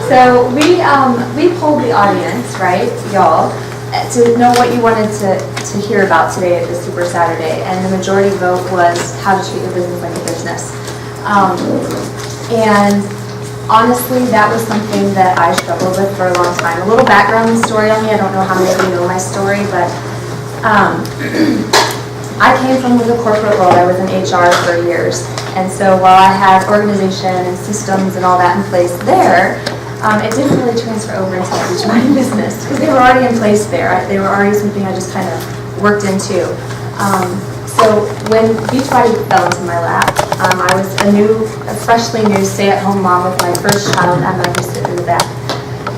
So we polled the audience, right, y'all, to know what you wanted to hear about today at the Super Saturday, and the majority vote was how to treat your business like a business. And honestly, that was something that I struggled with for a long time. A little background story on me. I don't know how many of you know my story, but I came from the corporate world. I was in HR for years. And so while I had organization and systems and all that in place there, it didn't really transfer over into the Beachbody business because they were already in place there. They were already something I just kind of worked into. So when Beachbody fell into my lap, I was a freshly new stay-at-home mom with my first child, Emma, who's sitting in the back.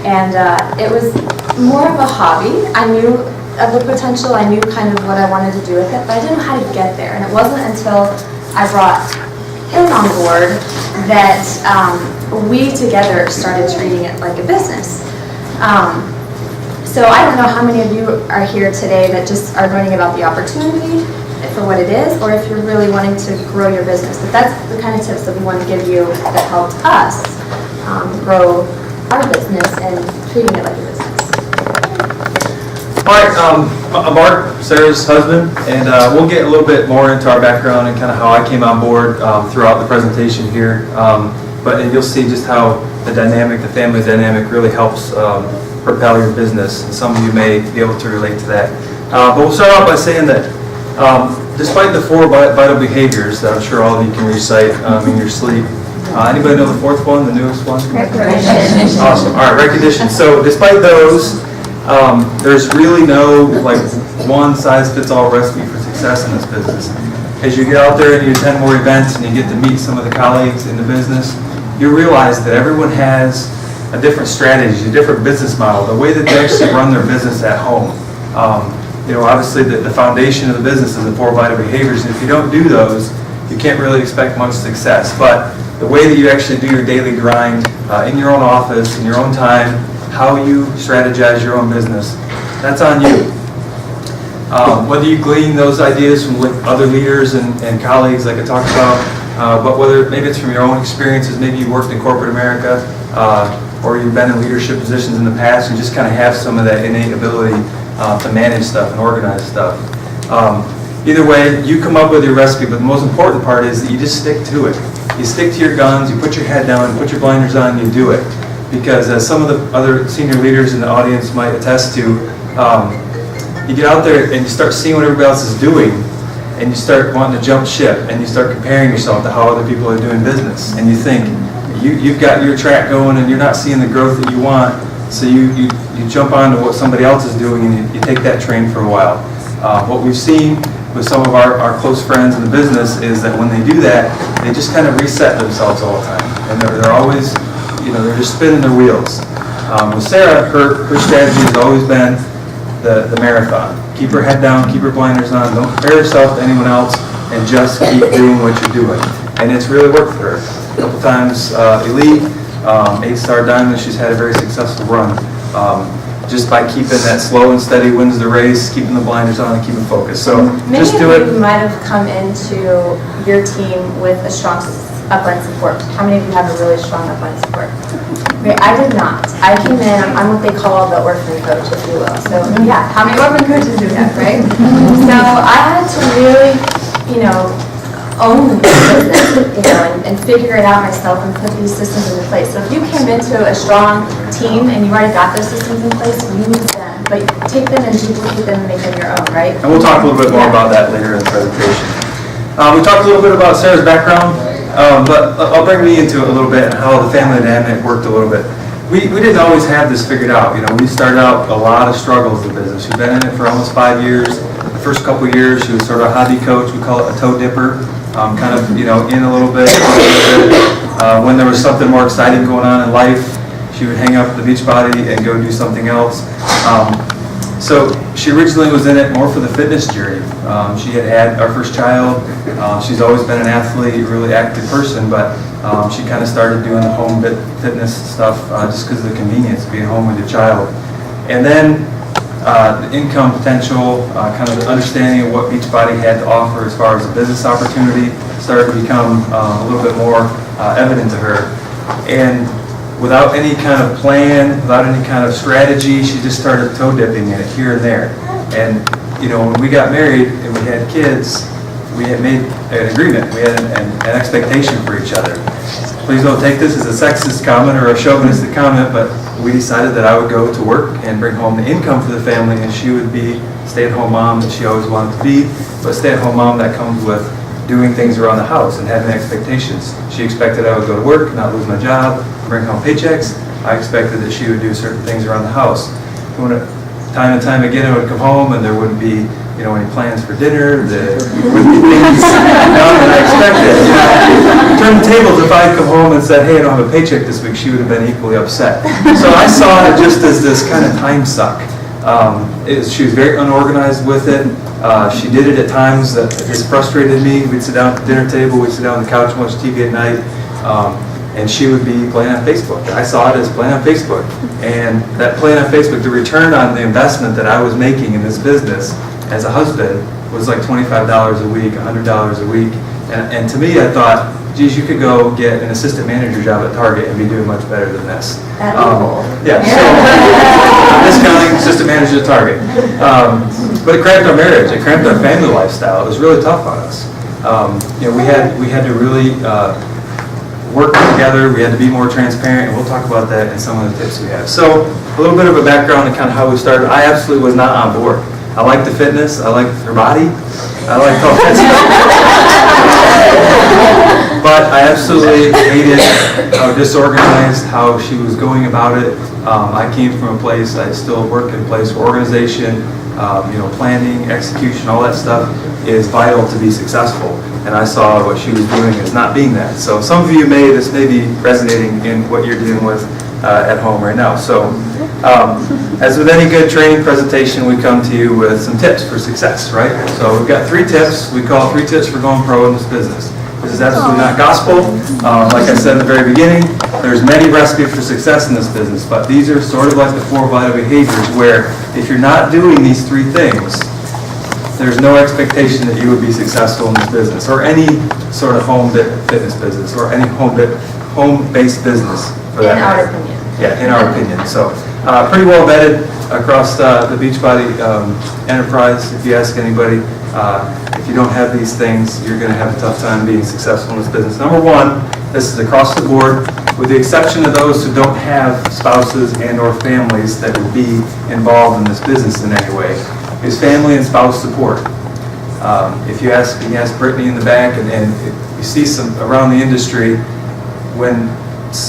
And it was more of a hobby. I knew of the potential. I knew kind of what I wanted to do with it, but I didn't know how to get there. And it wasn't until I brought him on board that we together started treating it like a business. So I don't know how many of you are here today that just are learning about the opportunity for what it is, or if you're really wanting to grow your business. But that's the kind of tips that we want to give you that helped us grow our business and treating it like a business. All right, I'm Mark, Sarah's husband, and we'll get a little bit more into our background and kind of how I came on board throughout the presentation here. And you'll see just how the family dynamic really helps propel your business, and some of you may be able to relate to that. But we'll start off by saying that despite the 4 vital behaviors that I'm sure all of you can recite in your sleep, anybody know the 4th one, the newest one? Recognition. Awesome. All right, recognition. So despite those, there's really no one-size-fits-all recipe for success in this business. As you get out there and you attend more events and you get to meet some of the colleagues in the business, you realize that everyone has a different strategy, a different business model, the way that they actually run their business at home. Obviously the foundation of the business is the 4 vital behaviors, and if you don't do those, you can't really expect much success. But the way that you actually do your daily grind in your own office, in your own time, how you strategize your own business, that's on you. Whether you glean those ideas from other leaders and colleagues like I talked about, but whether maybe it's from your own experiences, maybe you worked in corporate America, or you've been in leadership positions in the past, you just kind of have some of that innate ability to manage stuff and organize stuff. Either way, you come up with your recipe, but the most important part is that you just stick to it. You stick to your guns, you put your head down, you put your blinders on, you do it. Because as some of the other senior leaders in the audience might attest to, you get out there and you start seeing what everybody else is doing, and you start wanting to jump ship, and you start comparing yourself to how other people are doing business, and you think you've got your track going and you're not seeing the growth that you want, so you jump onto what somebody else is doing and you take that train for a while. What we've seen with some of our close friends in the business is that when they do that, they just kind of reset themselves all the time, and they're always, they're just spinning their wheels. With Sarah, her strategy has always been the marathon. Keep her head down, keep her blinders on, don't compare yourself to anyone else, and just keep doing what you're doing. And it's really worked for her. A couple times elite, 8-star diamond, she's had a very successful run. Just by keeping that slow and steady wins the race, keeping the blinders on and keeping focused. So just do it. Many of you might have come into your team with a strong upline support. How many of you have a really strong upline support? Okay, I did not. I came in, I'm what they call the orphan coach, if you will. So yeah, how many orphan coaches do we have, right? So I had to really, own the business, and figure it out myself and put these systems into place. So if you came into a strong team and you already got those systems in place, use them. But take them and duplicate them and make them your own, right? And we'll talk a little bit more about that later in the presentation. We talked a little bit about Sarah's background, but I'll bring me into it a little bit and how the family dynamic worked a little bit. We didn't always have this figured out. We started out a lot of struggles in the business. We've been in it for almost 5 years. The first couple of years, she was sort of a hobby coach. We call it a toe dipper. Kind of, in a little bit. When there was something more exciting going on in life, she would hang up the Beachbody and go do something else. So she originally was in it more for the fitness journey. She had our first child. She's always been an athlete, really active person, but she kind of started doing the home fitness stuff just because of the convenience of being home with your child. And then the income potential, kind of the understanding of what Beachbody had to offer as far as a business opportunity started to become a little bit more evident to her. And without any kind of plan, without any kind of strategy, she just started toe dipping in it here and there. And, you know, when we got married and we had kids, we had made an agreement, we had an expectation for each other. Please don't take this as a sexist comment or a chauvinistic comment, but we decided that I would go to work and bring home the income for the family, and she would be stay-at-home mom that she always wanted to be, but stay-at-home mom that comes with doing things around the house and having expectations. She expected I would go to work, not lose my job, bring home paychecks. I expected that she would do certain things around the house. Time and time again, I would come home and there wouldn't be, you know, any plans for dinner. There wouldn't be things done that I expected. You know, turn the tables. If I had come home and said, "Hey, I don't have a paycheck this week," she would have been equally upset. So I saw it just as this kind of time suck. She was very unorganized with it. She did it at times that just frustrated me. We'd sit down at the dinner table, we'd sit down on the couch and watch TV at night, and she would be playing on Facebook. I saw it as playing on Facebook. And that playing on Facebook, the return on the investment that I was making in this business as a husband was like $25 a week, $100 a week. And to me, I thought, geez, you could go get an assistant manager job at Target and be doing much better than this. Yeah, so discounting assistant manager at Target. But it cramped our marriage, it cramped our family lifestyle. It was really tough on us. You know, we had to really work together, we had to be more transparent, and we'll talk about that in some of the tips we have. So, a little bit of a background on kind of how we started. I absolutely was not on board. I liked the fitness, I liked her body, I liked all that stuff. But I absolutely hated how disorganized, how she was going about it. I came from a place, I still work in a place where organization, you know, planning, execution, all that stuff is vital to be successful. And I saw what she was doing as not being that. So some of you this may be resonating in what you're dealing with at home right now. So as with any good training presentation, we come to you with some tips for success, right? So we've got 3 tips. We call 3 tips for going pro in this business. This is absolutely not gospel. Like I said in the very beginning, there's many recipes for success in this business, but these are sort of like the 4 vital behaviors where if you're not doing these 3 things, there's no expectation that you would be successful in this business or any sort of home fitness business or any home-based business for that matter. In our opinion. Yeah, in our opinion. So pretty well vetted across the Beachbody enterprise. If you ask anybody, if you don't have these things, you're going to have a tough time being successful in this business. Number 1, this is across the board, with the exception of those who don't have spouses and or families that would be involved in this business in any way, is family and spouse support. If you ask Brittany in the back, and you see some around the industry, when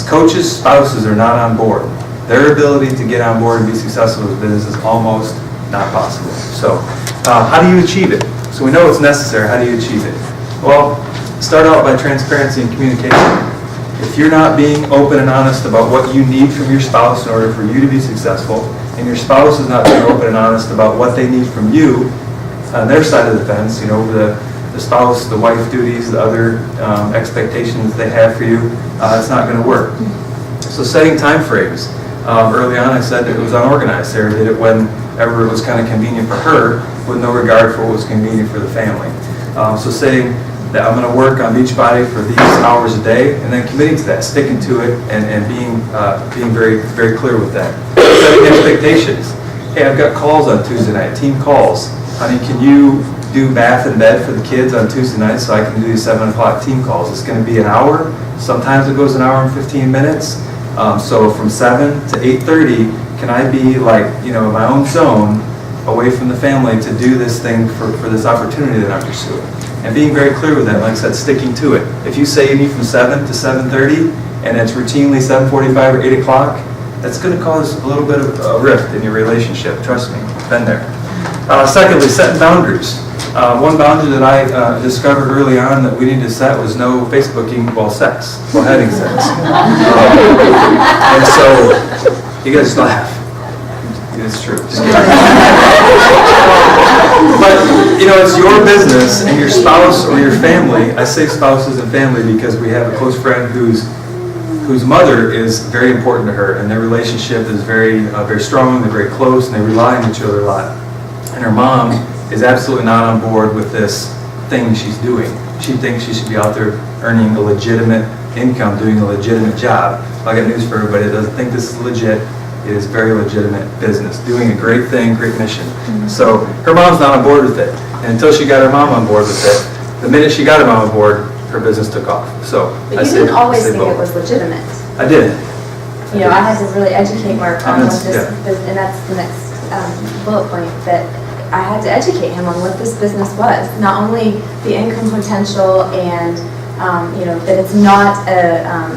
coaches' spouses are not on board, their ability to get on board and be successful in this business is almost not possible. So how do you achieve it? So we know it's necessary. How do you achieve it? Well, start out by transparency and communication. If you're not being open and honest about what you need from your spouse in order for you to be successful, and your spouse is not being open and honest about what they need from you on their side of the fence, you know, the spouse, the wife duties, the other expectations they have for you, it's not going to work. So setting time frames. Early on I said that it was unorganized. Sarah did it whenever it was kind of convenient for her with no regard for what was convenient for the family. So saying that I'm going to work on Beachbody for these hours a day and then committing to that, sticking to it and being very, very clear with that. Setting expectations. Hey, I've got calls on Tuesday night, team calls. Honey, can you do bath and bed for the kids on Tuesday night so I can do these 7 o'clock team calls? It's going to be an hour. Sometimes it goes an hour and 15 minutes. So from 7 to 8:30, can I be like, you know, in my own zone away from the family to do this thing for this opportunity that I'm pursuing? And being very clear with that, like I said, sticking to it. If you say you need from 7 to 7:30 and it's routinely 7:45 or 8 o'clock, that's going to cause a little bit of a rift in your relationship. Trust me, been there. Secondly, setting boundaries. One boundary that I discovered early on that we needed to set was no Facebooking while having sex. And so, you guys laugh. It's true. Just kidding. But, you know, it's your business and your spouse or your family. I say spouses and family because we have a close friend whose mother is very important to her, and their relationship is very strong, they're very close, and they rely on each other a lot. And her mom is absolutely not on board with this thing she's doing. She thinks she should be out there earning a legitimate income doing a legitimate job. I got news for everybody that doesn't think this is legit. It is very legitimate business, doing a great thing, great mission. So her mom's not on board with it. And until she got her mom on board with it, the minute she got her mom on board, her business took off. So But you didn't always think it was legitimate. I did. You know, I had to really educate Mark on what this, yeah. and that's the next bullet point, that I had to educate him on what this business was. Not only the income potential and, you know, that it's not a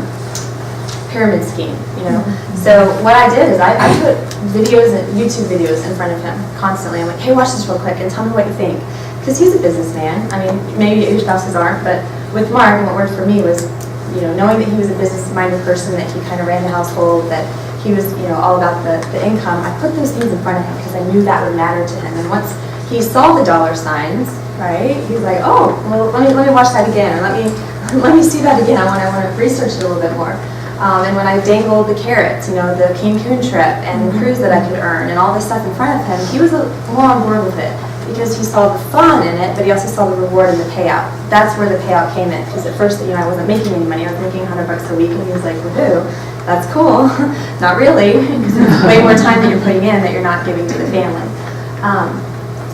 pyramid scheme, you know. So what I did is I put videos, YouTube videos in front of him constantly. I'm like, hey, watch this real quick and tell me what you think. Because he's a businessman. I mean, maybe your spouses aren't, but with Mark, and what worked for me was, you know, knowing that he was a business-minded person, that he kind of ran the household, that he was, you know, all about the income. I put those things in front of him because I knew that would matter to him. And once he saw the dollar signs, right, he's like, oh, well, let me watch that again, or let me see that again. I want to research it a little bit more. And when I dangled the carrots, you know, the Cancun trip and the cruise that I could earn and all this stuff in front of him, he was more on board with it because he saw the fun in it, but he also saw the reward and the payout. That's where the payout came in, because at first, you know, I wasn't making any money. I was making $100 a week, and he was like, woohoo, that's cool. Not really, because there's way more time that you're putting in that you're not giving to the family.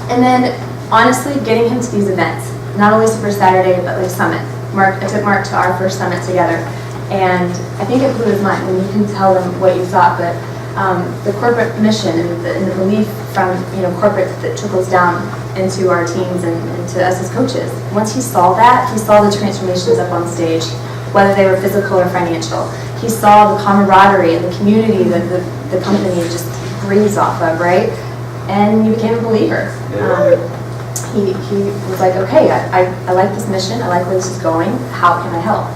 And then, honestly, getting him to these events, not only Super Saturday, but like Summit. I took Mark to our first Summit together. And I think it blew his mind when you can tell them what you thought, but the corporate mission and the belief from, you know, corporate that trickles down into our teams and to us as coaches. Once he saw that, he saw the transformations up on stage, whether they were physical or financial. He saw the camaraderie and the community that the company just breathes off of, right? And he became a believer. He was like, okay, I like this mission, I like where this is going, how can I help?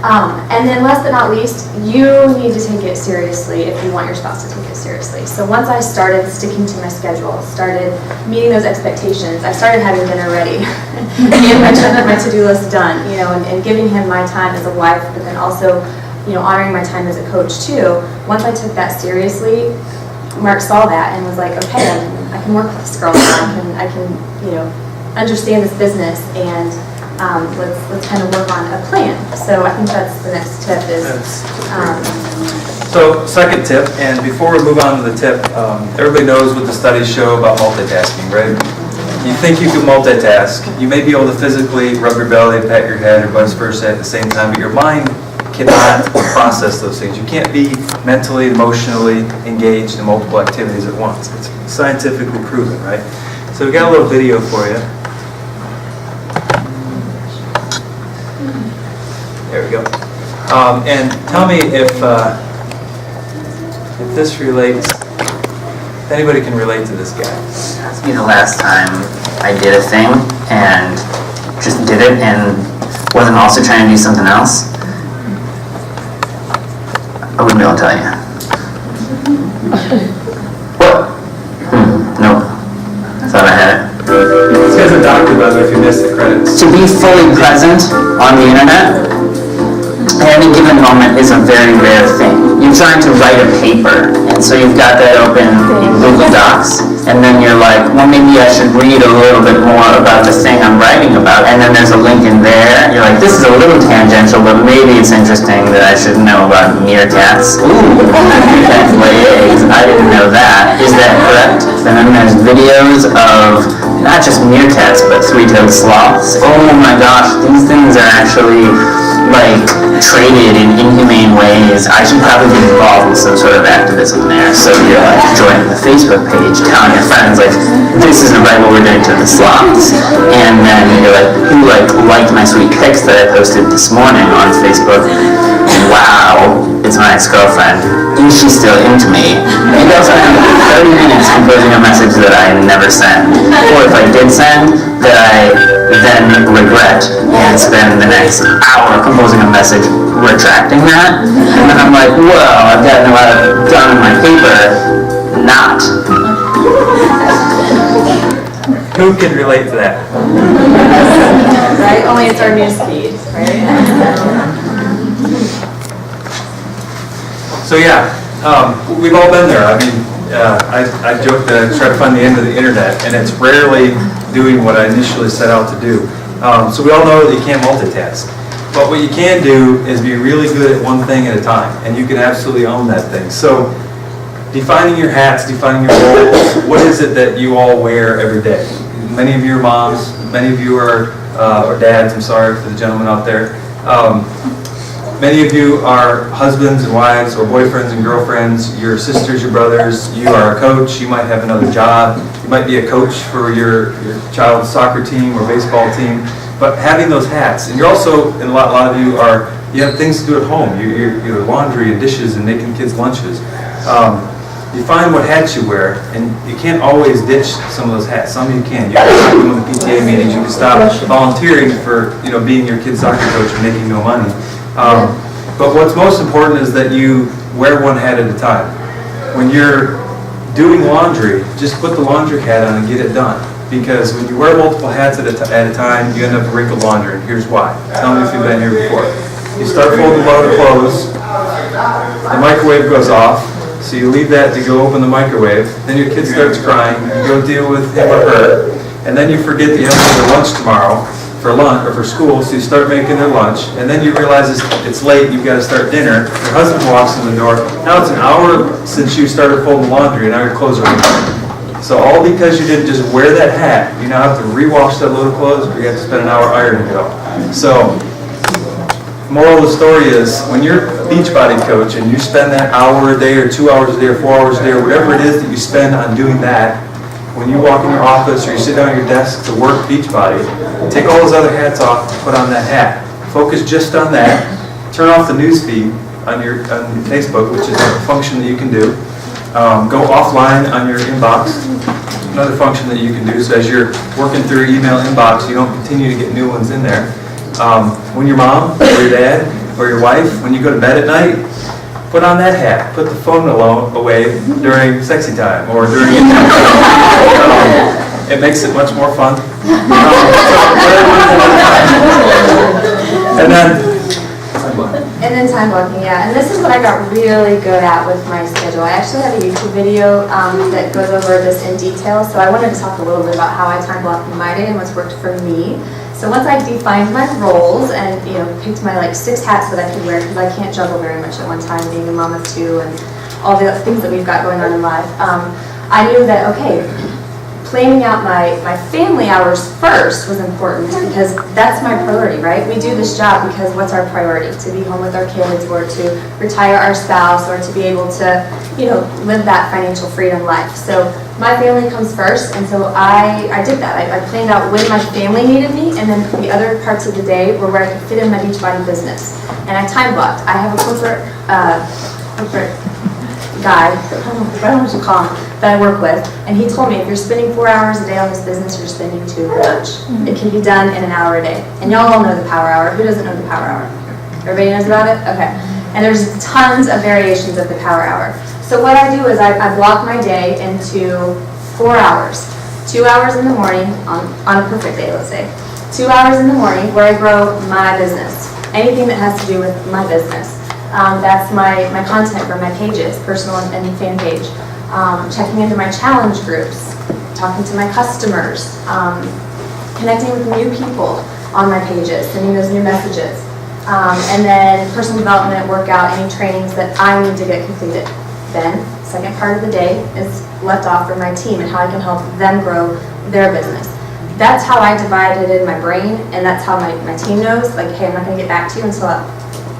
And then last but not least, you need to take it seriously if you want your spouse to take it seriously. So once I started sticking to my schedule, started meeting those expectations, I started having dinner ready, and my to-do list done, you know, and giving him my time as a wife, but then also, you know, honoring my time as a coach too. Once I took that seriously, Mark saw that and was like, okay, I can work with this girl, I can, you know, understand this business, and let's kind of work on a plan. So I think that's the next tip is. So second tip, and before we move on to the tip, everybody knows what the studies show about multitasking, right? You think you can multitask. You may be able to physically rub your belly, pat your head, or vice versa at the same time, but your mind cannot process those things. You can't be mentally, emotionally engaged in multiple activities at once. It's scientifically proven, right? So we got a little video for you. There we go. And tell me if this relates, if anybody can relate to this guy. Ask me the last time I did a thing and just did it and wasn't also trying to do something else. I wouldn't be able to tell you. What? Nope. Thought I had it. This guy's a doctor, by the way, if you missed the credits. To be fully present on the internet at any given moment is a very rare thing. You're trying to write a paper, and so you've got that open in Google Docs, and then you're like, well, maybe I should read a little bit more about the thing I'm writing about, and then there's a link in there. You're like, this is a little tangential, but maybe it's interesting that I should know about meerkats. Ooh, meerkats lay eggs. I didn't know that. Is that correct? And then there's videos of not just meerkats, but three-toed sloths. Oh my gosh, these things are actually like traded in inhumane ways. I should probably get involved with some sort of activism there. So you're like joining the Facebook page, telling your friends like, this isn't right what we're doing to the sloths. And then you're like, who liked my sweet pics that I posted this morning on Facebook? Wow, it's my ex-girlfriend. Is she still into me? And also have 30 minutes composing a message that I never send. Or if I did send, that I then regret and spend the next hour composing a message retracting that. And then I'm like, well, I've gotten a lot done in my paper. Not. Who can relate to that? Right? Only it's our news feed, right? So yeah, we've all been there. I mean, I joke that I try to find the end of the internet, and it's rarely doing what I initially set out to do. So we all know that you can't multitask. But what you can do is be really good at one thing at a time, and you can absolutely own that thing. So defining your hats, defining your roles, what is it that you all wear every day? Many of you are moms, many of you are, or dads, I'm sorry for the gentlemen out there. Many of you are husbands and wives, or boyfriends and girlfriends, your sisters, your brothers, you are a coach, you might have another job, you might be a coach for your child's soccer team or baseball team, but having those hats, and you're also, and a lot of you are, you have things to do at home, you're laundry and dishes and making kids lunches. Define what hats you wear, and you can't always ditch some of those hats. Some of you can. You can stop doing the PTA meetings, you can stop volunteering for being your kid's soccer coach and making no money. But what's most important is that you wear one hat at a time. When you're doing laundry, just put the laundry hat on and get it done. Because when you wear multiple hats at a time, you end up with wrinkled laundry. And here's why. Tell me if you've been here before. You start folding a load of clothes, the microwave goes off, so you leave that to go open the microwave, then your kid starts crying, you go deal with him or her, and then you forget that you have to make their lunch tomorrow for lunch or for school, so you start making their lunch, and then you realize it's late, you've got to start dinner, your husband walks in the door, now it's an hour since you started folding laundry, and now your clothes are wrinkled. So all because you didn't just wear that hat, you now have to rewash that load of clothes, or you have to spend an hour ironing it all. So, moral of the story is, when you're a Beachbody coach and you spend that hour a day or 2 hours a day or 4 hours a day or whatever it is that you spend on doing that, when you walk in your office or you sit down at your desk to work Beachbody, take all those other hats off and put on that hat. Focus just on that. Turn off the news feed on your Facebook, which is a function that you can do. Go offline on your inbox, another function that you can do. So as you're working through your email inbox, you don't continue to get new ones in there. When your mom or your dad or your wife, when you go to bed at night, put on that hat. Put the phone away during sexy time or during it makes it much more fun. And then time blocking, yeah. And this is what I got really good at with my schedule. I actually have a YouTube video that goes over this in detail. So I wanted to talk a little bit about how I time block my day and what's worked for me. So once I defined my roles and picked my 6 hats that I could wear, because I can't juggle very much at one time, being a mom of 2 and all the things that we've got going on in life, I knew that, okay, planning out my family hours first was important because that's my priority, right? We do this job because what's our priority? To be home with our kids or to retire our spouse or to be able to, live that financial freedom life. So my family comes first, and so I did that. I planned out when my family needed me, and then the other parts of the day were where I could fit in my Beachbody business. And I time blocked. I have a corporate guy, I don't know what you call him, that I work with, and he told me if you're spending 4 hours a day on this business, you're spending too much. It can be done in an hour a day. And y'all all know the power hour. Who doesn't know the power hour? Everybody knows about it? Okay. And there's tons of variations of the power hour. So what I do is I block my day into 4 hours. 2 hours in the morning, on a perfect day, let's say. 2 hours in the morning where I grow my business. Anything that has to do with my business. That's my content for my pages, personal and fan page. Checking into my challenge groups, talking to my customers, connecting with new people on my pages, sending those new messages. And then personal development, workout, any trainings that I need to get completed. Then, second part of the day is left off for my team and how I can help them grow their business. That's how I divide it in my brain, and that's how my team knows, hey, I'm not going to get back to you until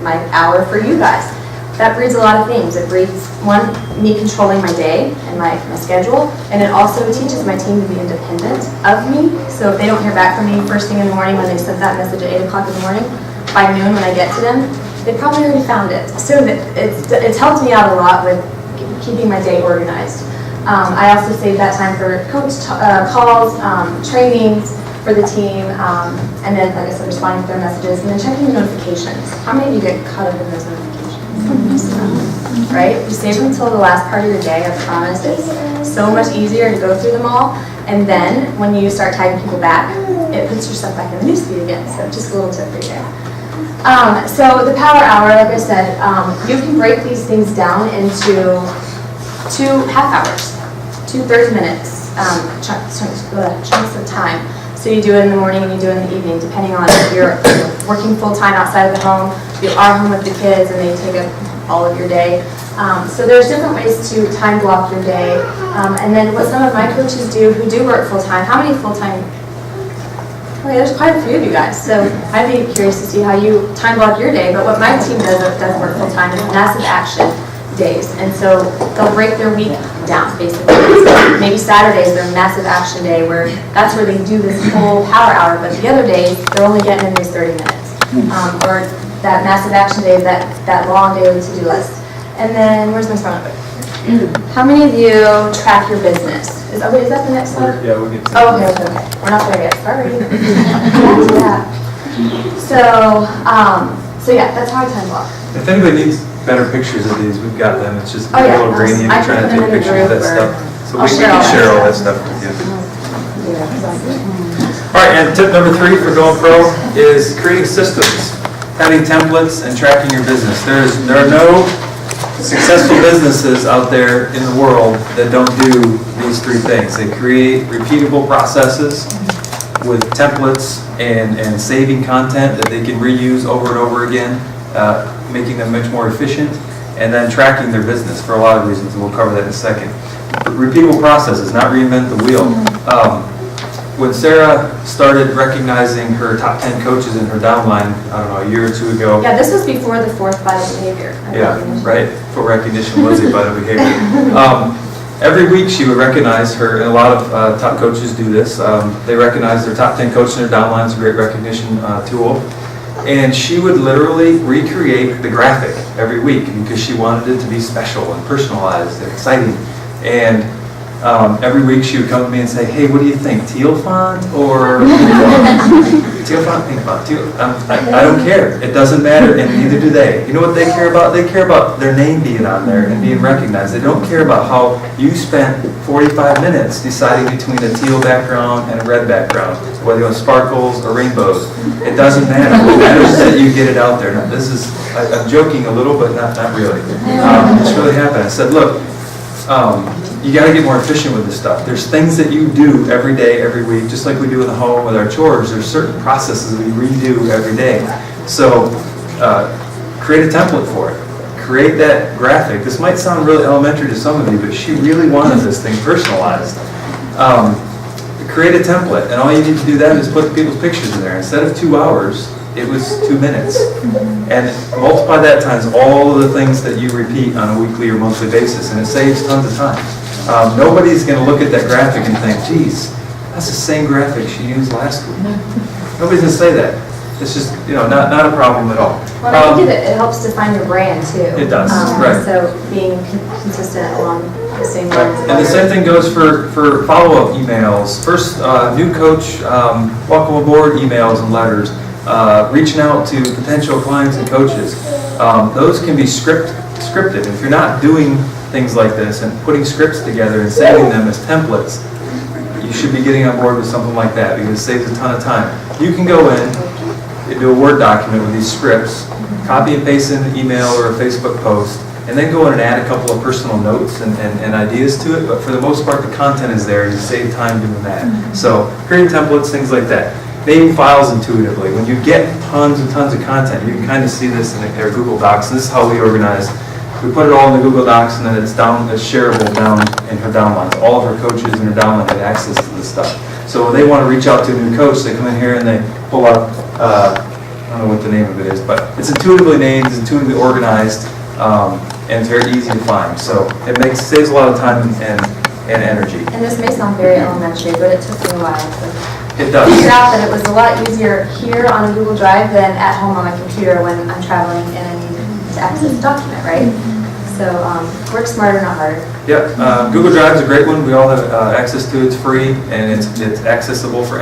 my hour for you guys. That breeds a lot of things. It breeds, one, me controlling my day and my schedule, and it also teaches my team to be independent of me. So if they don't hear back from me first thing in the morning when they sent that message at 8 o'clock in the morning, by noon when I get to them, they probably already found it. So it's helped me out a lot with keeping my day organized. I also save that time for coach calls, trainings for the team, and then, like I said, responding to their messages, and then checking the notifications. How many of you get caught up in those notifications? Right? You save them until the last part of your day, I promise. It's so much easier to go through them all, and then when you start tagging people back, it puts your stuff back in the newsfeed again. So just a little tip for you there. So the power hour, like I said, you can break these things down into 2 half hours, 2 30 minutes chunks of time. So you do it in the morning and you do it in the evening, depending on if you're working full-time outside of the home, if you are home with the kids and they take up all of your day. So there's different ways to time block your day. And then what some of my coaches do who do work full-time, how many full-time? Okay, there's quite a few of you guys. So I'd be curious to see how you time block your day. But what my team does work full-time is massive action days. And so they'll break their week down, basically. So maybe Saturday is their massive action day where that's where they do this whole power hour. But the other days, they're only getting in these 30 minutes. Or that massive action day, that long daily to-do list. And then, where's my phone? How many of you track your business? Is that the next slide? Yeah, we'll get to Oh, okay. We're not there yet, sorry. Yeah. So yeah, that's how I time block. If anybody needs better pictures of these, we've got them. It's just a yeah, little grainy and I trying to put them take in a pictures of that group stuff. So I'll we can share all that stuff with you. All right, and tip number 3 for going pro is creating systems, having templates, and tracking your business. There are no successful businesses out there in the world that don't do these 3 things. They create repeatable processes with templates and saving content that they can reuse over and over again, making them much more efficient, and then tracking their business for a lot of reasons, and we'll cover that in a second. Repeatable processes, not reinvent the wheel. When Sarah started recognizing her top 10 coaches in her downline, I don't know, a year or 2 ago. Yeah, this was before the 4th vital behavior. Yeah, right. For recognition was a vital behavior. Every week she would recognize her, and a lot of top coaches do this. They recognize their top 10 coaches in their downline. It's a great recognition tool. And she would literally recreate the graphic every week because she wanted it to be special and personalized and exciting. And every week she would come to me and say, hey, what do you think, teal font or teal font, pink font? I don't care. It doesn't matter, and neither do they. You know what they care about? They care about their name being on there and being recognized. They don't care about how you spent 45 minutes deciding between a teal background and a red background, whether you want sparkles or rainbows. It doesn't matter. What matters is that you get it out there. Now, this is, I'm joking a little, but not really. This really happened. I said, look, you got to get more efficient with this stuff. There's things that you do every day, every week, just like we do in the home with our chores. There's certain processes we redo every day. So create a template for it. Create that graphic. This might sound really elementary to some of you, but she really wanted this thing personalized. Create a template, and all you need to do then is put people's pictures in there. Instead of 2 hours, it was 2 minutes. And multiply that times all of the things that you repeat on a weekly or monthly basis, and it saves tons of time. Nobody's going to look at that graphic and think, geez, that's the same graphic she used last week. Nobody's going to say that. It's just, not a problem at all. Well, I think it helps define your brand too. It does, right. So being consistent along the same lines. And the same thing goes for follow-up emails. First, new coach, welcome aboard emails and letters. Reaching out to potential clients and coaches. Those can be scripted. If you're not doing things like this and putting scripts together and saving them as templates, you should be getting on board with something like that because it saves a ton of time. You can go in and do a Word document with these scripts, copy and paste in an email or a Facebook post, and then go in and add a couple of personal notes and ideas to it. But for the most part, the content is there. You save time doing that. So creating templates, things like that. Name files intuitively. When you get tons and tons of content, you can kind of see this in our Google Docs, and this is how we organize. We put it all in the Google Docs, and then it's shareable down in her downlines. All of her coaches in her downline have access to this stuff. So when they want to reach out to a new coach, they come in here and they pull up, I don't know what the name of it is, but it's intuitively named, it's intuitively organized, and it's very easy to find. So it saves a lot of time and energy. And this may sound very elementary, but it took me a while to It does. figure out that it was a lot easier here on a Google Drive than at home on my computer when I'm traveling and I need to access a document, right? So work smarter, not harder. Yeah, Google Drive is a great one. We all have access to it. It's free and it's accessible from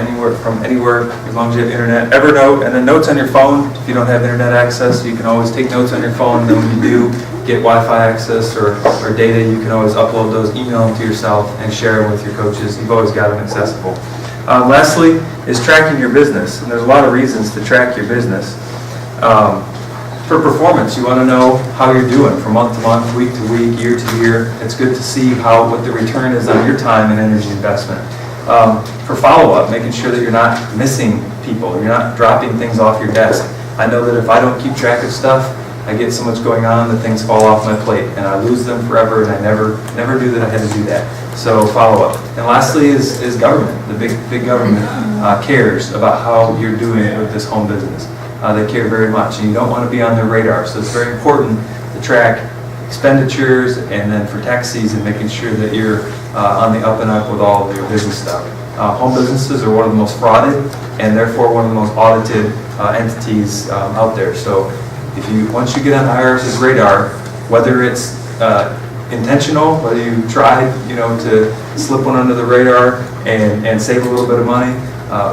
anywhere as long as you have internet. Evernote and then notes on your phone. If you don't have internet access, you can always take notes on your phone. And then when you do get Wi-Fi access or data, you can always upload those, email them to yourself, and share them with your coaches. You've always got them accessible. Lastly is tracking your business, and there's a lot of reasons to track your business. For performance, you want to know how you're doing from month to month, week to week, year to year. It's good to see what the return is on your time and energy investment. for follow-up, making sure that you're not missing people, you're not dropping things off your desk. I know that if I don't keep track of stuff, I get so much going on that things fall off my plate, and I lose them forever, and I never knew that I had to do that. So follow-up. And lastly is government. The big government cares about how you're doing with this home business. They care very much, and you don't want to be on their radar. So it's very important to track expenditures, and then for tax season, making sure that you're on the up and up with all of your business stuff. Home businesses are one of the most frauded, and therefore one of the most audited entities out there. So once you get on the IRS's radar, whether it's intentional, whether you tried, to slip one under the radar and save a little bit of money,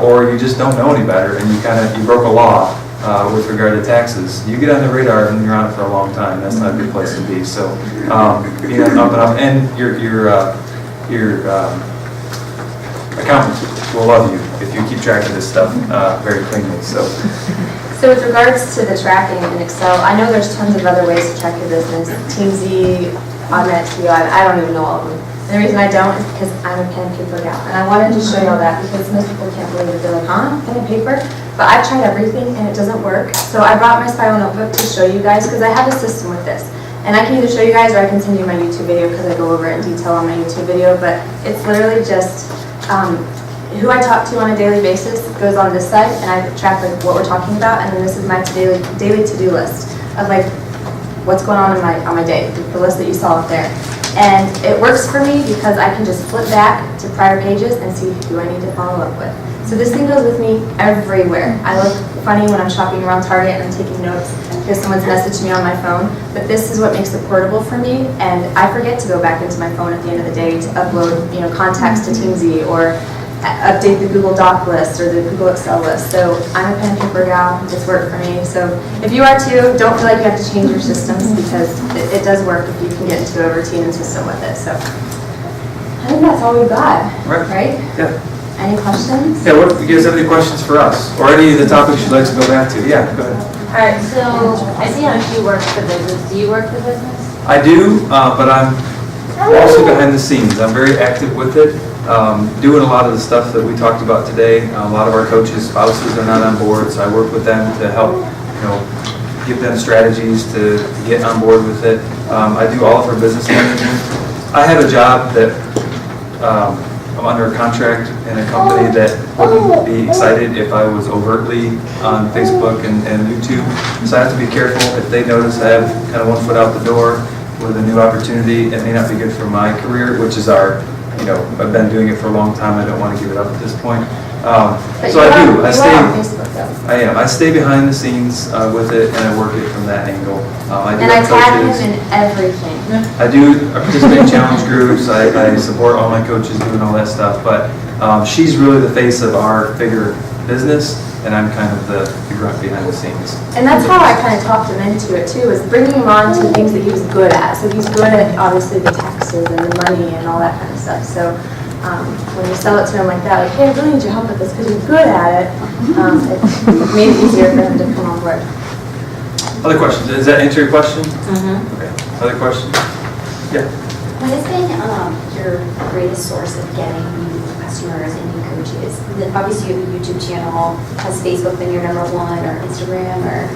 or you just don't know any better and you broke a law with regard to taxes, you get on the radar and you're on it for a long time. That's not a good place to be. So, up and up, and your accountant will love you if you keep track of this stuff very cleanly. So with regards to the tracking in Excel, I know there's tons of other ways to track your business. TeamZ, Automatic TO, I don't even know all of them. And the reason I don't is because I'm a pen and paper gal. And I wanted to show you all that because most people can't believe it. They're like, huh, pen and paper? But I've tried everything and it doesn't work. So I brought my spiral notebook to show you guys because I have a system with this. And I can either show you guys or I can send you my YouTube video because I go over it in detail on my YouTube video. But it's literally just who I talk to on a daily basis goes on this side, and I track what we're talking about, and then this is my daily to-do list of what's going on in my day, the list that you saw up there. And it works for me because I can just flip back to prior pages and see who I need to follow up with. So this thing goes with me everywhere. I look funny when I'm shopping around Target and I'm taking notes because someone's messaged me on my phone, but this is what makes it portable for me, and I forget to go back into my phone at the end of the day to upload contacts to TeamZ or update the Google Doc list or the Google Excel list. So I'm a pen and paper gal. It's worked for me. So if you are too, don't feel like you have to change your systems because it does work if you can get into a routine and system with it. So I think that's all we've got. Right? Yeah. Any questions? Yeah, do you guys have any questions for us? Or any of the topics you'd like to go back to? Yeah, go ahead. All right, so I see how you work the business. Do you work the business? I do, but I'm also behind the scenes. I'm very active with it. Doing a lot of the stuff that we talked about today. A lot of our coaches' spouses are not on board, so I work with them to help, give them strategies to get on board with it. I do all of our business management. I have a job that I'm under a contract in a company that wouldn't be excited if I was overtly on Facebook and YouTube. So I have to be careful. If they notice I have kind of one foot out the door with a new opportunity, it may not be good for my career, which is I've been doing it for a long time. I don't want to give it up at this point. So I do. I stay. On Facebook, though. I am. I stay behind the scenes with it, and I work it from that angle. I do And I have tag coaches. him in everything. I participate in challenge groups. I support all my coaches doing all that stuff. But she's really the face of our bigger business, and I'm kind of the grunt behind the scenes. And that's how I kind of talked him into it too, is bringing him on to things that he was good at. So he's good at obviously the taxes and the money and all that kind of stuff. So when you sell it to him like that, like, hey, I really need your help with this because you're good at it, it made it easier for him to come on board. Other questions? Does that answer your question? Okay. Other questions? Yeah. What has been your greatest source of getting new customers and new coaches? Obviously, you have a YouTube channel. Has Facebook been your number one, or Instagram, or?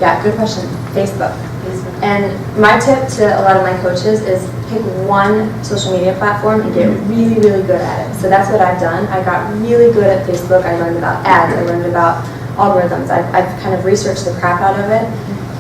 Yeah, good question. Facebook. And my tip to a lot of my coaches is pick one social media platform and get really, really good at it. So that's what I've done. I got really good at Facebook. I learned about ads. I learned about algorithms. I've kind of researched the crap out of it.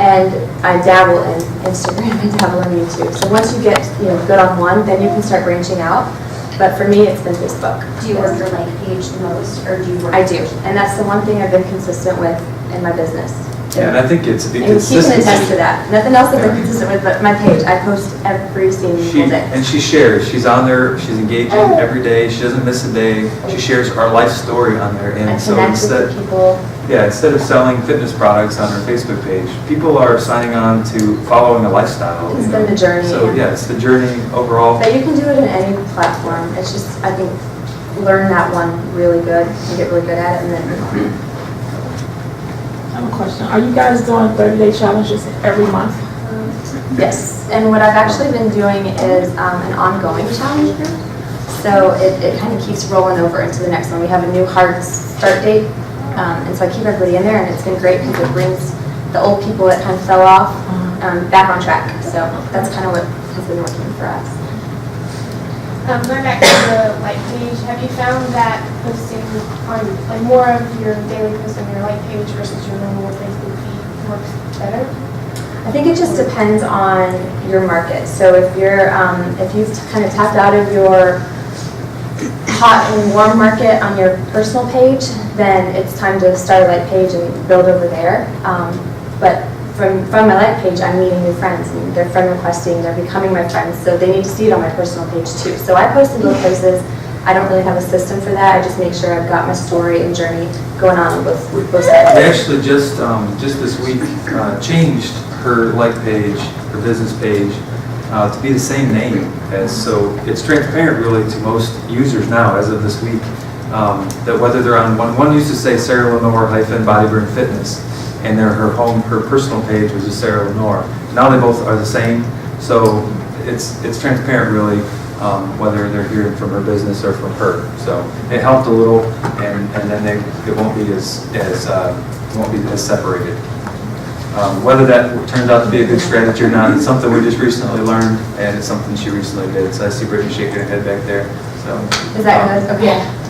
And I dabble in Instagram, I dabble in YouTube. So once you get good on one, then you can start branching out. But for me, it's been Facebook. Do you work your like page the most, or do you work? I do, and that's the one thing I've been consistent with in my business. Yeah, and I think it's the And you can consistency. attest to that. Nothing else I've been consistent with but my page. I post every single day. And she shares. She's on there. She's engaging every day. She doesn't miss a day. She shares our life story on there. And I so connect with the people. instead of selling fitness products on her Facebook page, people are signing on to following a lifestyle. It's been the journey. So it's the journey overall. But you can do it in any platform. It's just, I think, learn that one really good and get really good at it, and then I have a question. Are you guys doing 30-day challenges every month? yes. And what I've actually been doing is an ongoing challenge group. So it kind of keeps rolling over into the next one. We have a new hard start date, and so I keep everybody in there, and it's been great because it brings the old people that kind of fell off back on track. So that's kind of what has been working for us. Going back to the like page, have you found that posting on like more of your daily posts on your like page versus your normal Facebook feed works better? I think it just depends on your market. So if you're, if you've kind of tapped out of your hot and warm market on your personal page, then it's time to start a like page and build over there. But from my like page, I'm meeting new friends, and they're friend requesting, they're becoming my friends, so they need to see it on my personal page too. So I post in both places. I don't really have a system for that. I just make sure I've got my story and journey going on with both sides. We actually just this week changed her like page, her business page, to be the same name as, so it's transparent really to most users now as of this week, that whether they're on one used to say Sarah Lanore _Bodyburn Fitness, and her personal page was just Sarah Lanore. Now they both are the same, so it's transparent really, whether they're hearing from her business or from her. So it helped a little, and then it won't be as separated. Whether that turns out to be a good strategy or not, it's something we just recently learned, and it's something she recently did. So I see Brittany shaking her head back there. So Is that good? Okay.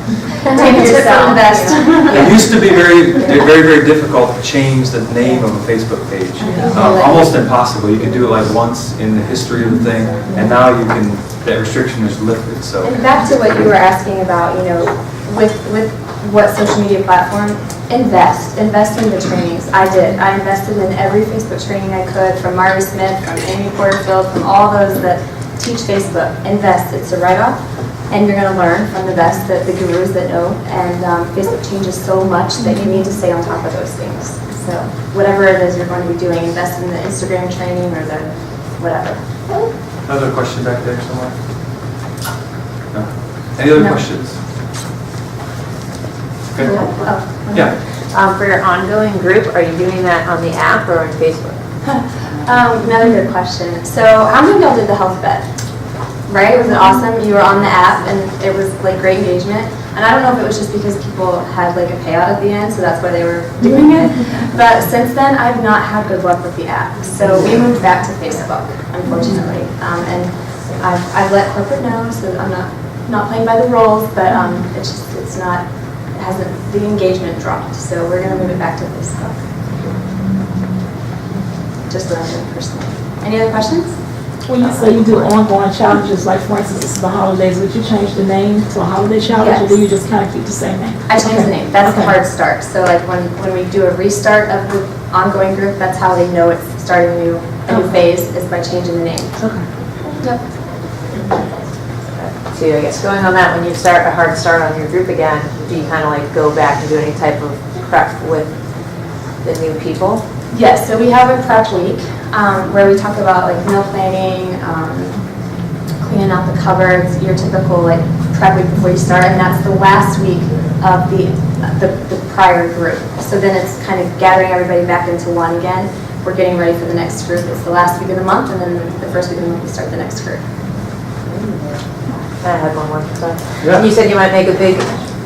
Take it from the best. it used to be very difficult to change the name of a Facebook page. Almost impossible. You could do it like once in the history of the thing, and now you can. That restriction is lifted. So And back to what you were asking about, with what social media platform, invest in the trainings. I did. I invested in every Facebook training I could, from Mari Smith, from Amy Porterfield, from all those that teach Facebook. Invest. It's a write-off, and you're going to learn from the best, the gurus that know. And Facebook changes so much that you need to stay on top of those things. So whatever it is you're going to be doing, invest in the Instagram training or the whatever. another question back there somewhere. No. Any other No. questions? Okay. Oh. Yeah. For your ongoing group, are you doing that on the app or on Facebook? Another good question. So how many of y'all did the health bet? Right? Was it awesome? You were on the app and it was like great engagement. And I don't know if it was just because people had like a payout at the end, so that's why they were doing it. But since then, I've not had good luck with the app. So we moved back to Facebook, unfortunately. And I've let corporate know, so I'm not playing by the rules, but the engagement dropped. So we're gonna move it back to Facebook. Just what I'm doing personally. Any other questions? When you say you do ongoing challenges, like for instance, it's the holidays, would you change the name to a holiday challenge, or do you just kind of keep the same name? I changed the name. That's the hard start. So like when we do a restart of the ongoing group, that's how they know it's starting a new phase, is by changing the name. Okay. Yep. So I guess going on that, when you start a hard start on your group again, do you kind of like go back and do any type of prep with the new people? Yes, so we have a prep week where we talk about like meal planning, cleaning out the cupboards, your typical like prep week before you start, and that's the last week of the prior group. So then it's kind of gathering everybody back into one again. We're getting ready for the next group. It's the last week of the month, and then the first week of the month we start the next group. I had one more. Sorry. Yeah. You said you might make a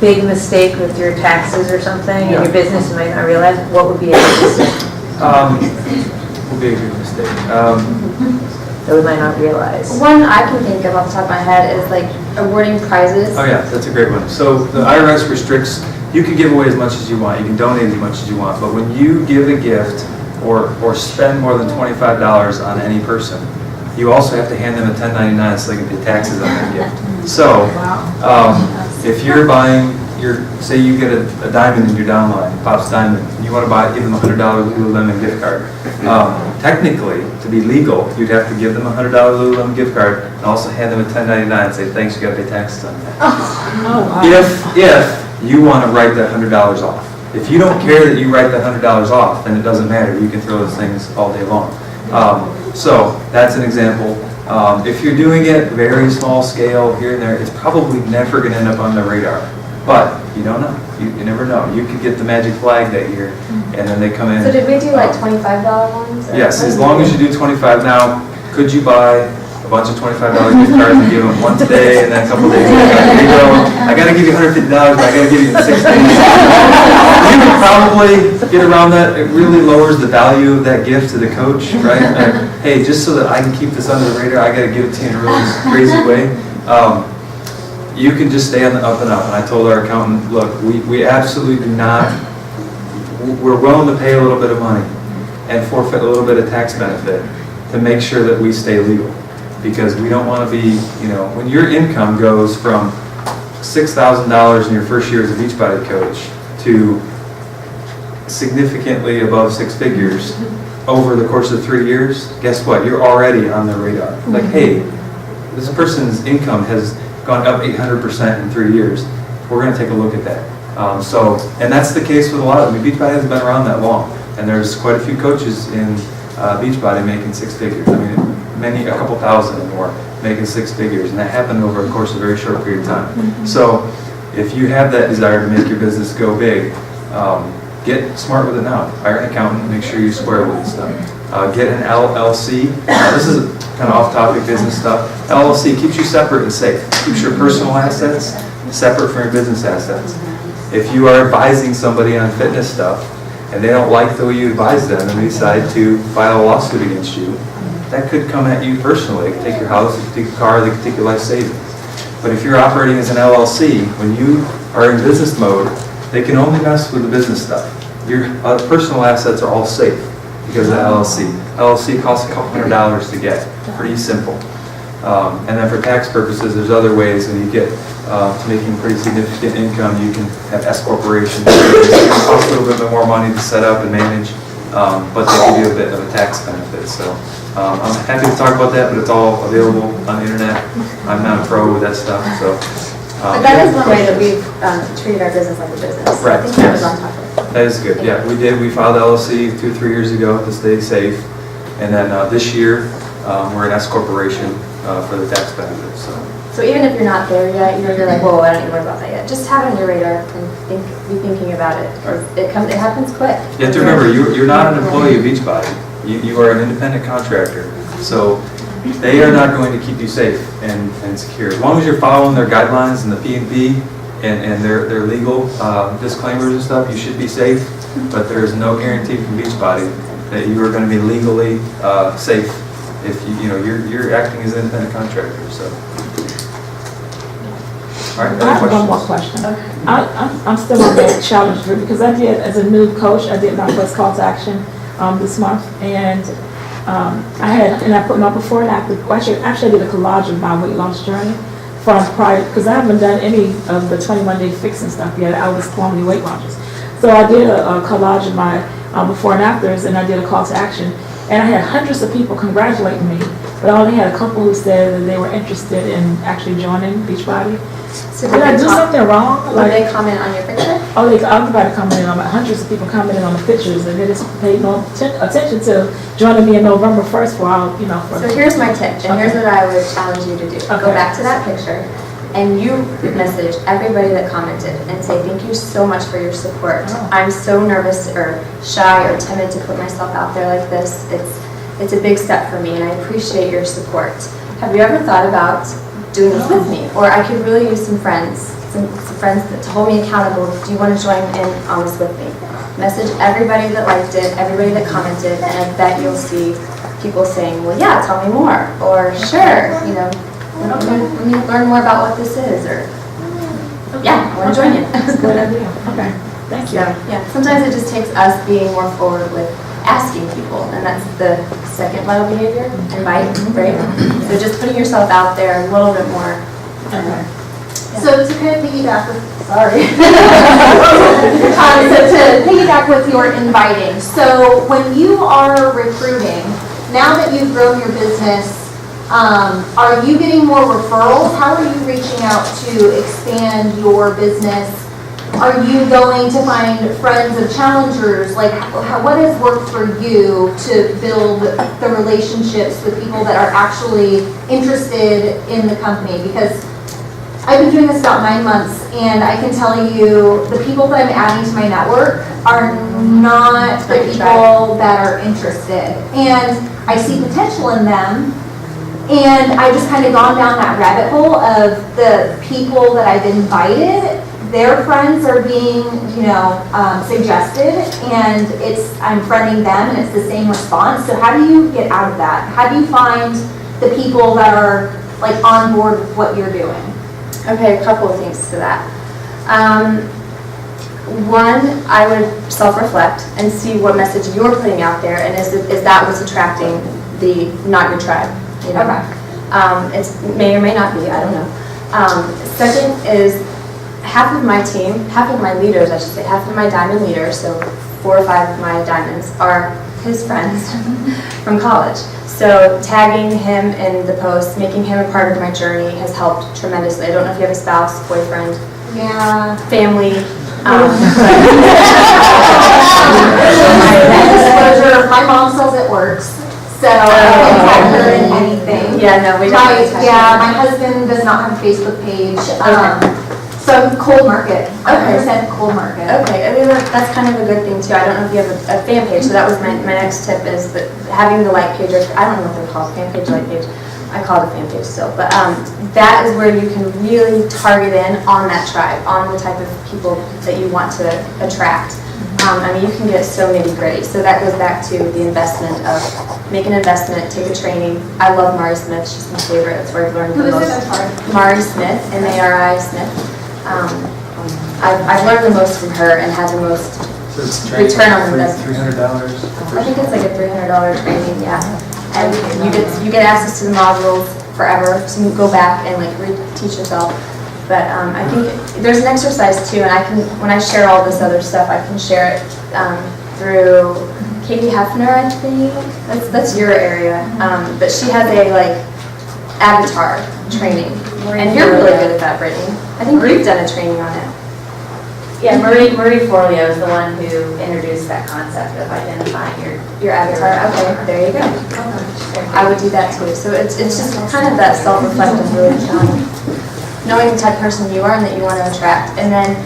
big mistake with your taxes or something in your business. You might not realize. What would be a big mistake? Would be a good mistake. That we might not realize. One I can think of off the top of my head is like awarding prizes. Oh yeah, that's a great one. So the IRS restricts, you can give away as much as you want, you can donate as much as you want, but when you give a gift or spend more than $25 on any person, you also have to hand them a 1099 so they can pay taxes on that gift. So if you're buying, say you get a diamond in your downline, Pop's Diamond, and you want to give them a $100 Lululemon gift card. Technically, to be legal, you'd have to give them a $100 Lululemon gift card and also hand them a 1099 and say, thanks, you got to pay taxes on that. If you want to write that $100 off. If you don't care that you write that $100 off, then it doesn't matter. You can throw those things all day long. So that's an example. If you're doing it very small scale here and there, it's probably never going to end up on the radar. But you don't know. You never know. You could get the magic flag that year, and then they come in. So did we do like $25 ones? Yes, as long as you do 25. Now, could you buy a bunch of $25 gift cards and give them one today and then a couple days later, here you go. I gotta give you $150, but I gotta give you in 6 days. You can probably get around that. It really lowers the value of that gift to the coach, right? Like, hey, just so that I can keep this under the radar, I gotta give it to you in a really crazy way. You can just stay on the up and up. And I told our accountant, look, we absolutely do not, we're willing to pay a little bit of money and forfeit a little bit of tax benefit to make sure that we stay legal. Because we don't want to be, when your income goes from $6,000 in your first year as a Beachbody coach to significantly above 6 figures over the course of 3 years, guess what? You're already on their radar. Like, hey, this person's income has gone up 800% in 3 years. We're going to take a look at that. And that's the case with a lot of them. Beachbody hasn't been around that long. And there's quite a few coaches in Beachbody making 6 figures. I mean, a couple thousand or more making 6 figures. And that happened over the course of a very short period of time. So if you have that desire to make your business go big, get smart with it now. Hire an accountant, make sure you square with this stuff. Get an LLC. This is kind of off-topic business stuff. LLC keeps you separate and safe. Keeps your personal assets separate from your business assets. If you are advising somebody on fitness stuff and they don't like the way you advise them and they decide to file a lawsuit against you, that could come at you personally. It could take your house, it could take your car, they could take your life savings. But if you're operating as an LLC, when you are in business mode, they can only mess with the business stuff. Your personal assets are all safe because of the LLC. LLC costs a couple $100 to get. Pretty simple. And then for tax purposes, there's other ways when you get to making pretty significant income. You can have S corporations. It costs a little bit more money to set up and manage, but they give you a bit of a tax benefit. So I'm happy to talk about that, but it's all available on the internet. I'm not a pro with that stuff, so. But that is one way that we've treated our business like a business. Right. I think that was on top of it. That is good. Yeah, we did. We filed LLC 2 or 3 years ago to stay safe, and then this year we're an S corporation for the tax benefits. So even if you're not there yet, you're like, whoa, I don't even know about that yet. Just have it on your radar and be thinking about it. It happens quick. You have to remember, you're not an employee of Beachbody. You are an independent contractor. So they are not going to keep you safe and secure. As long as you're following their guidelines and the P&P and their legal disclaimers and stuff, you should be safe. But there is no guarantee from Beachbody that you are going to be legally safe if you're acting as an independent contractor. So. All right, I have one more question. I'm still on that challenge group because I did, as a new coach, I did my first call to action this month, and I put my before and after. Actually, I did a collage of my weight loss journey from prior, because I haven't done any of the 21-day fixing stuff yet. I was formerly Weight Watchers, so I did a collage of my before and afters, and I did a call to action, and I had hundreds of people congratulating me, but I only had a couple who said that they were interested in actually joining Beachbody. So did I do something wrong? Did they comment on your picture? Oh, everybody commented on hundreds of people commented on the pictures, and they just paid no attention to joining me in November 1st for So here's my tip, and here's what I would challenge you to do. Okay. Go back to that picture, and you message everybody that commented and say, thank you so much for your support. Oh. I'm so nervous or shy or timid to put myself out there like this. It's a big step for me, and I appreciate your support. Have you ever thought about doing this with me? Or I could really use some friends to hold me accountable. Do you want to join in on this with me? Message everybody that liked it, everybody that commented, and I bet you'll see people saying, well, yeah, tell me more, or sure, let me learn more about what this is, or yeah, I want to join you. Good idea. Okay, thank you. So, yeah, sometimes it just takes us being more forward with asking people, and that's the second vital behavior, invite, right? So just putting yourself out there a little bit more. Okay. So to kind of piggyback with, sorry. So to piggyback with your inviting, so when you are recruiting, now that you've grown your business, are you getting more referrals? How are you reaching out to expand your business? Are you going to find friends of challengers? Like, what has worked for you to build the relationships with people that are actually interested in the company? Because I've been doing this about 9 months, and I can tell you the people that I'm adding to my network are not the people that are interested. And I see potential in them, And I just kind of gone down that rabbit hole of the people that I've invited, their friends are being, suggested, and I'm friending them, and it's the same response. So how do you get out of that? How do you find the people that are like on board with what you're doing? Okay, a couple of things to that. One, I would self-reflect and see what message you're putting out there, and is that what's attracting the not your tribe? You know? Okay. It may or may not be, I don't know. Second is half of my team, half of my leaders, I should say, half of my diamond leaders, so 4 or 5 of my diamonds are his friends from college. So tagging him in the post, making him a part of my journey has helped tremendously. I don't know if you have a spouse, boyfriend, family. Disclosure, my mom says it works. So I can tag her in anything. Yeah, no, we don't. My husband does not have a Facebook page. So I'm cold market, 100% cold market. Okay, I mean, that's kind of a good thing too. I don't know if you have a fan page, so that was my next tip, is that having the like page, or I don't know what they're called, fan page, like page. I call it a fan page still, but that is where you can really target in on that tribe, on the type of people that you want to attract. I mean, you can get so nitty-gritty. So that goes back to the investment of make an investment, take a training. I love Mari Smith. She's my favorite. That's where I've learned the most. I'm sorry. Mari Smith, M-A-R-I Smith. I've learned the most from her and had the most So it's training return on for investment. $300. I think it's like a $300 training, yeah. And you get access to the modules forever, so you can go back and like reteach yourself. But I think there's an exercise too, and when I share all this other stuff, I can share it through Katie Hefner, I think. That's your area. But she has a like avatar training, and you're really good at that, Brittany. I think you've done a training on it. Yeah, Marie Forleo is the one who introduced that concept of identifying Your avatar. Okay, there you go. I would do that too. So it's just kind of that self-reflective, really knowing the type of person you are and that you want to attract. And then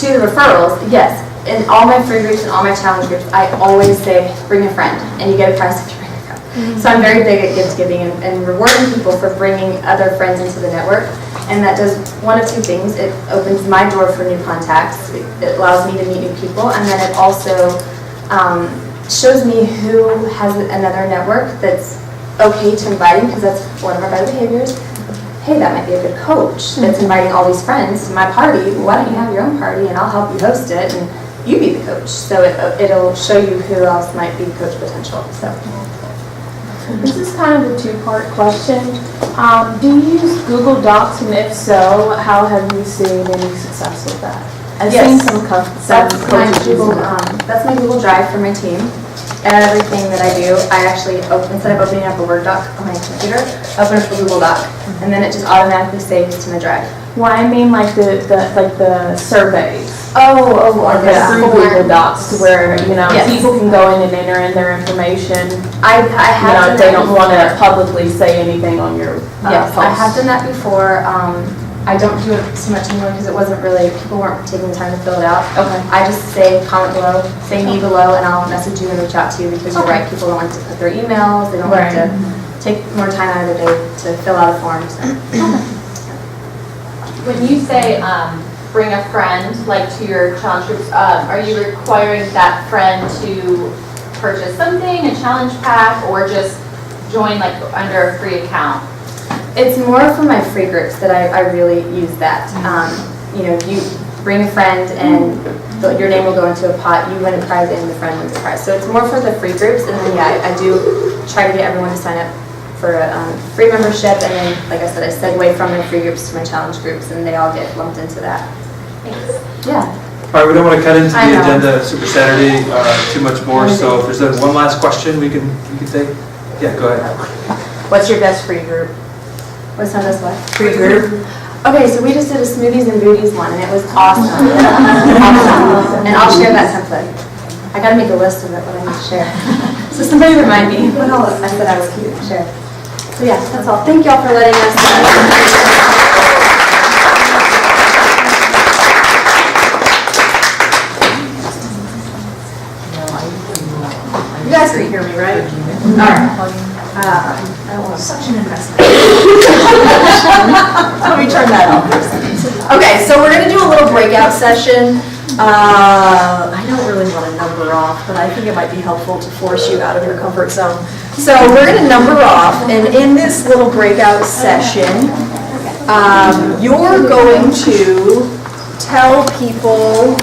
to the referrals, yes, in all my free groups and all my challenge groups, I always say, bring a friend, and you get a prize if you bring a friend. So I'm very big at gift giving and rewarding people for bringing other friends into the network. And that does one of two things. It opens my door for new contacts. It allows me to meet new people, and then it also shows me who has another network that's okay to inviting, because that's one of our better behaviors. Hey, that might be a good coach that's inviting all these friends to my party. Why don't you have your own party, and I'll help you host it, and you be the coach. So it'll show you who else might be coach potential. So. This is kind of a two-part question. Do you use Google Docs, and if so, how have you seen any success with that? I've Yes. seen some That's my Google Drive for my team. And everything that I do, I actually instead of opening up a Word doc on my computer, open up a Google Doc, and then it just automatically saves to my Drive. Well, I mean like the surveys. Oh, Through Google Docs, to where Yes. people can go in and enter in their information. I have done If they that don't want to before. publicly say anything on your Yes, post. I have done that before. I don't do it so much anymore because it wasn't really, people weren't taking the time to fill it out. Okay. I just say comment below, say me below, and I'll message you and reach out to you, because you're right, people don't like to put their emails, they don't like to take more time out of their day to fill out a form. So. When you say bring a friend, like to your challenge groups, are you requiring that friend to purchase something, a challenge pack, or just join like under a free account? It's more for my free groups that I really use that. You bring a friend and your name will go into a pot, you win a prize and the friend wins a prize. So it's more for the free groups, and then I do try to get everyone to sign up for a free membership, and then, like I said, I segue from my free groups to my challenge groups, and they all get lumped into that. Thanks. Yeah. All right, we don't want to cut into I the know. agenda of Super Saturday too much more, so if there's one last question we can take? Yeah, go ahead. What's your best free group? What's on this one? Free group? Okay, so we just did a smoothies and booties one, and it was awesome. Awesome. And I'll share that template. I gotta make a list of it, what I need to share. So somebody remind me, what else I said I was cute to share. So yeah, that's all. Thank y'all for letting us. You guys can hear me, right? All right. Such an investment. Let me turn that off. Okay, so we're gonna do a little breakout session. I don't really want to number off, but I think it might be helpful to force you out of your comfort zone. So we're gonna number off, and in this little breakout session, you're going to tell people